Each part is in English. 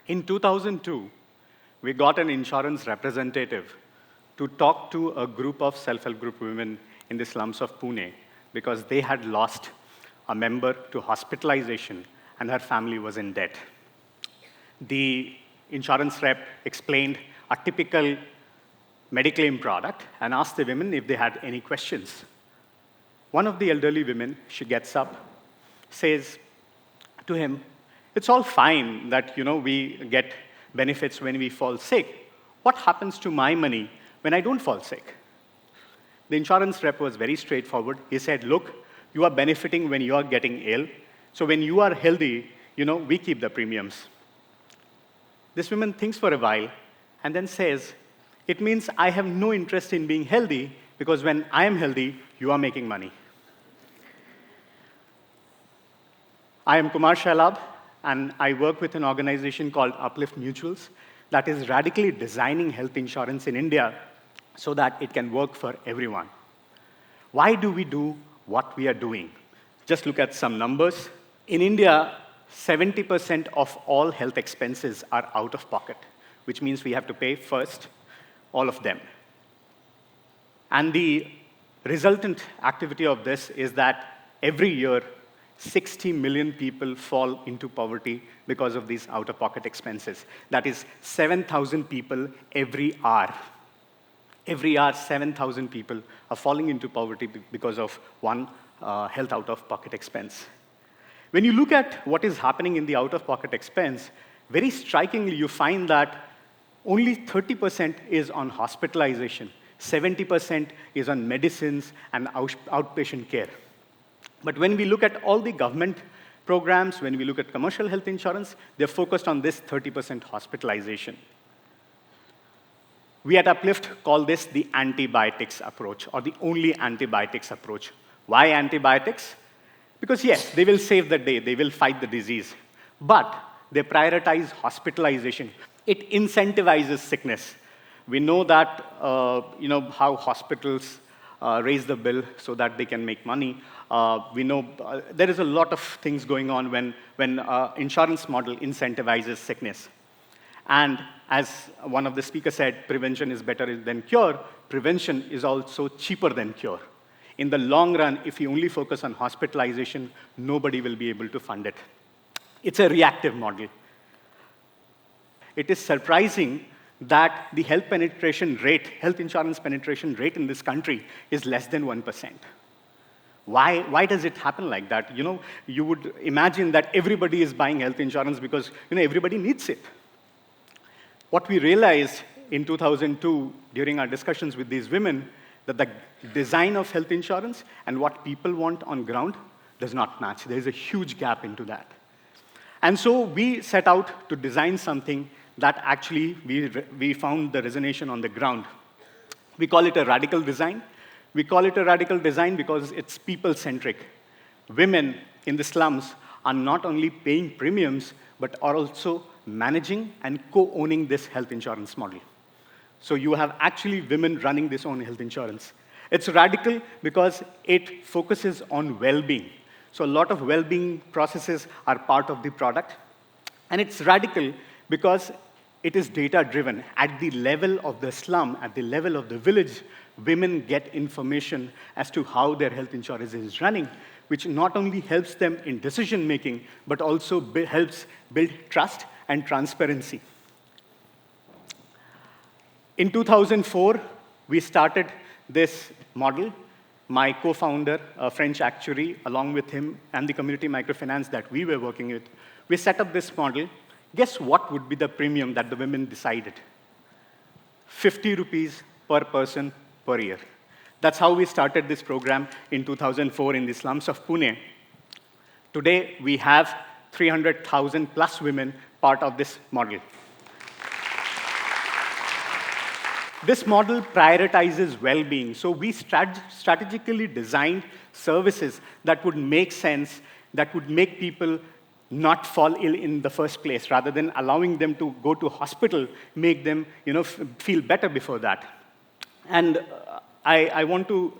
In 2002, we got an insurance representative to talk to a group of self-help group women in the slums of Pune because they had lost a member to hospitalization and her family was in debt. The insurance rep explained a typical Mediclaim product and asked the women if they had any questions. One of the elderly women, she gets up, says to him, "It's all fine that we get benefits when we fall sick. What happens to my money when I don't fall sick?" The insurance rep was very straightforward. He said, "Look, you are benefiting when you are getting ill. So when you are healthy, we keep the premiums." This woman thinks for a while and then says, "It means I have no interest in being healthy because when I am healthy, you are making money." I am Kumar Shailabh, and I work with an organization called Uplift Mutuals that is radically designing health insurance in India so that it can work for everyone. Why do we do what we are doing? Just look at some numbers. In India, 70% of all health expenses are out of pocket, which means we have to pay first, all of them. And the resultant activity of this is that every year, 60 million people fall into poverty because of these out-of-pocket expenses. That is 7,000 people every hour. Every hour, 7,000 people are falling into poverty because of one health out-of-pocket expense. When you look at what is happening in the out-of-pocket expense, very strikingly, you find that only 30% is on hospitalization, 70% is on medicines and outpatient care. But when we look at all the government programs, when we look at commercial health insurance, they're focused on this 30% hospitalization. We at Uplift call this the antibiotics approach, or the only antibiotics approach. Why antibiotics? Because yes, they will save the day, they will fight the disease, but they prioritize hospitalization. It incentivizes sickness. We know that, how hospitals raise the bill so that they can make money. We know there is a lot of things going on when insurance model incentivizes sickness. And as one of the speakers said, prevention is better than cure. Prevention is also cheaper than cure. In the long run, if you only focus on hospitalization, nobody will be able to fund it. It's a reactive model. It is surprising that the health insurance penetration rate in this country is less than 1%. Why does it happen like that? You would imagine that everybody is buying health insurance because everybody needs it. What we realized in 2002 during our discussions with these women, that the design of health insurance and what people want on ground does not match. There is a huge gap into that. And so we set out to design something that actually we found the resonation on the ground. We call it a radical design. We call it a radical design because it's people-centric. Women in the slums are not only paying premiums, but are also managing and co-owning this health insurance model. So you have actually women running this own health insurance. It's radical because it focuses on well-being. So a lot of well-being processes are part of the product. And it's radical because it is data-driven. At the level of the slum, at the level of the village, women get information as to how their health insurance is running, which not only helps them in decision-making, but also helps build trust and transparency. In 2004, we started this model. My co-founder, a French actuary, along with him and the community microfinance that we were working with, we set up this model. Guess what would be the premium that the women decided? 50 rupees per person per year. That's how we started this program in 2004 in the slums of Pune. Today, we have 300,000 plus women part of this model. This model prioritizes well-being. So we strategically designed services that would make sense, that would make people not fall ill in the first place, rather than allowing them to go to hospital, make them feel better before that. And I want to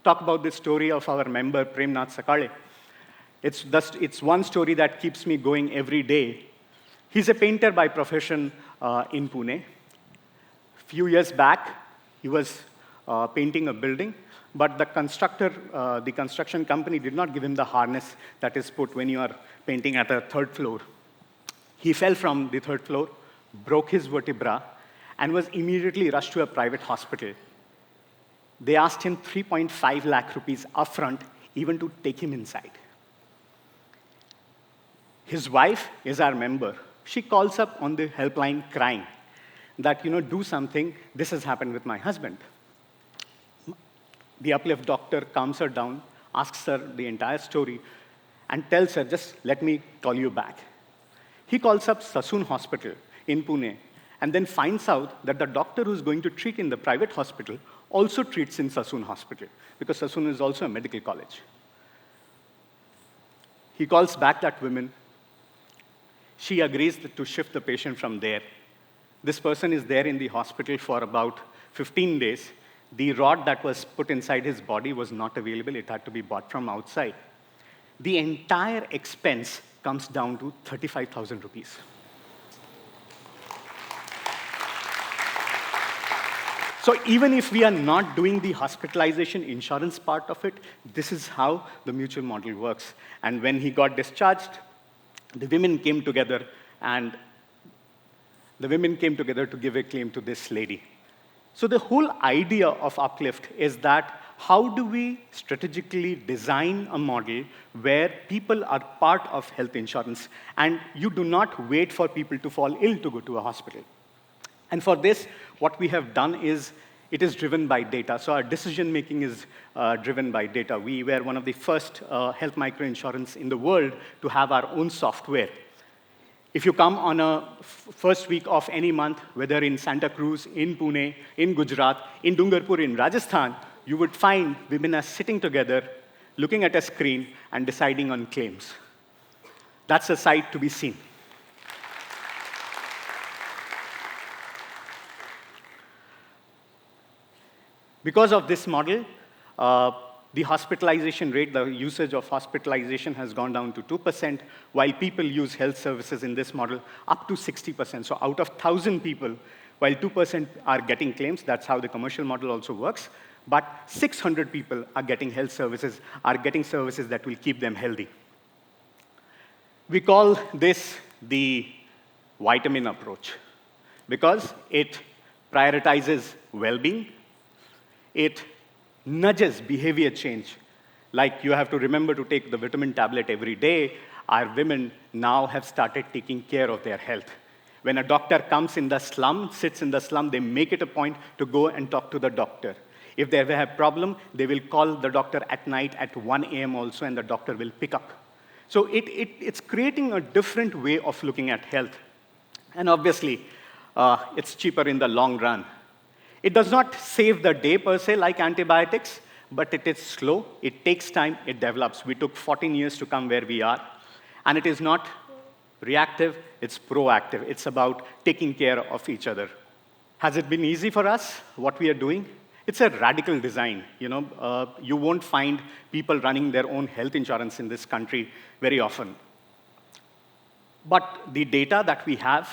talk about this story of our member, Premnath Sakale. It's one story that keeps me going every day. He's a painter by profession in Pune. Few years back, he was painting a building, but the construction company did not give him the harness that is put when you are painting at a third floor. He fell from the third floor, broke his vertebra, and was immediately rushed to a private hospital. They asked him 3.5 lakh rupees upfront even to take him inside. His wife is our member. She calls up on the helpline crying that, do something, this has happened with my husband. The Uplift doctor calms her down, asks her the entire story, and tells her, just let me call you back. He calls up Sassoon Hospital in Pune, and then finds out that the doctor who's going to treat in the private hospital also treats in Sassoon Hospital, because Sassoon is also a medical college. He calls back that woman. She agrees to shift the patient from there. This person is there in the hospital for about 15 days. The rod that was put inside his body was not available. It had to be bought from outside. The entire expense comes down to 35,000 rupees. So even if we are not doing the hospitalization insurance part of it, this is how the mutual model works. And when he got discharged, the women came together to give a claim to this lady. So the whole idea of Uplift is that how do we strategically design a model where people are part of health insurance and you do not wait for people to fall ill to go to a hospital. And for this, what we have done is, it is driven by data. So our decision-making is driven by data. We were one of the first health microinsurance in the world to have our own software. If you come on a first week of any month, whether in Santa Cruz, in Pune, in Gujarat, in Dungarpur, in Rajasthan, you would find women are sitting together, looking at a screen, and deciding on claims. That's a sight to be seen. Because of this model, the hospitalization rate, the usage of hospitalization has gone down to 2%, while people use health services in this model up to 60%. So out of 1,000 people, while 2% are getting claims, that's how the commercial model also works, but 600 people are getting health services, are getting services that will keep them healthy. We call this the vitamin approach because it prioritizes well-being. It nudges behavior change. Like you have to remember to take the vitamin tablet every day. Our women now have started taking care of their health. When a doctor comes in the slum, sits in the slum, they make it a point to go and talk to the doctor. If they have a problem, they will call the doctor at night at 1 a.m. also, and the doctor will pick up. So it's creating a different way of looking at health. And obviously, it's cheaper in the long run. It does not save the day per se like antibiotics, but it is slow, it takes time, it develops. We took 14 years to come where we are. And it is not reactive, it's proactive. It's about taking care of each other. Has it been easy for us, what we are doing? It's a radical design. You won't find people running their own health insurance in this country very often. But the data that we have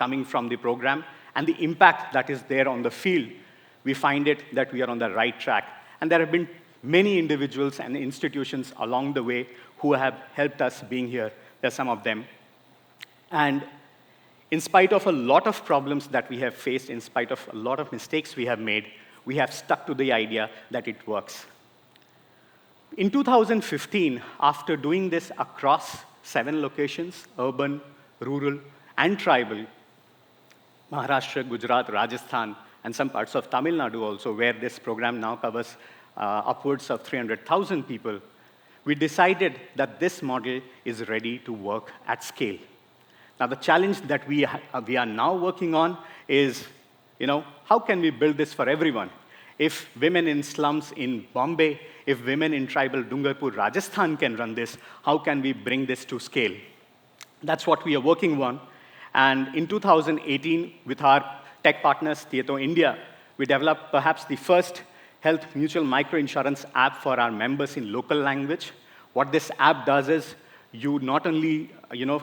coming from the program and the impact that is there on the field, we find it that we are on the right track. And there have been many individuals and institutions along the way who have helped us being here. There are some of them. And in spite of a lot of problems that we have faced, in spite of a lot of mistakes we have made, we have stuck to the idea that it works. In 2015, after doing this across 7 locations, urban, rural, and tribal, Maharashtra, Gujarat, Rajasthan, and some parts of Tamil Nadu also, where this program now covers upwards of 300,000 people, we decided that this model is ready to work at scale. Now, the challenge that we are now working on is, how can we build this for everyone? If women in slums in Bombay, if women in tribal Dungarpur, Rajasthan can run this, how can we bring this to scale? That's what we are working on. And in 2018, with our tech partners, Tieto India, we developed perhaps the first health mutual microinsurance app for our members in local language. What this app does is, you not only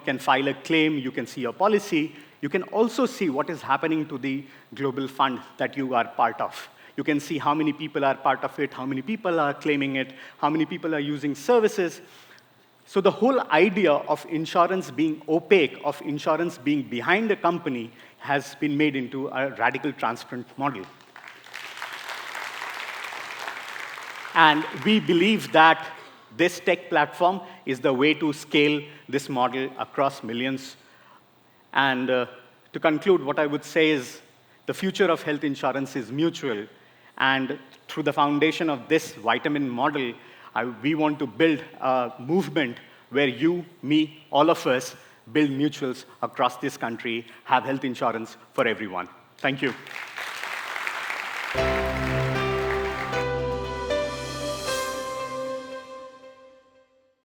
can file a claim, you can see your policy, you can also see what is happening to the global fund that you are part of. You can see how many people are part of it, how many people are claiming it, how many people are using services. So the whole idea of insurance being opaque, of insurance being behind a company, has been made into a radical transparent model. And we believe that this tech platform is the way to scale this model across millions. And to conclude, what I would say is the future of health insurance is mutual. And through the foundation of this vitamin model, we want to build a movement where you, me, all of us build mutuals across this country, have health insurance for everyone. Thank you.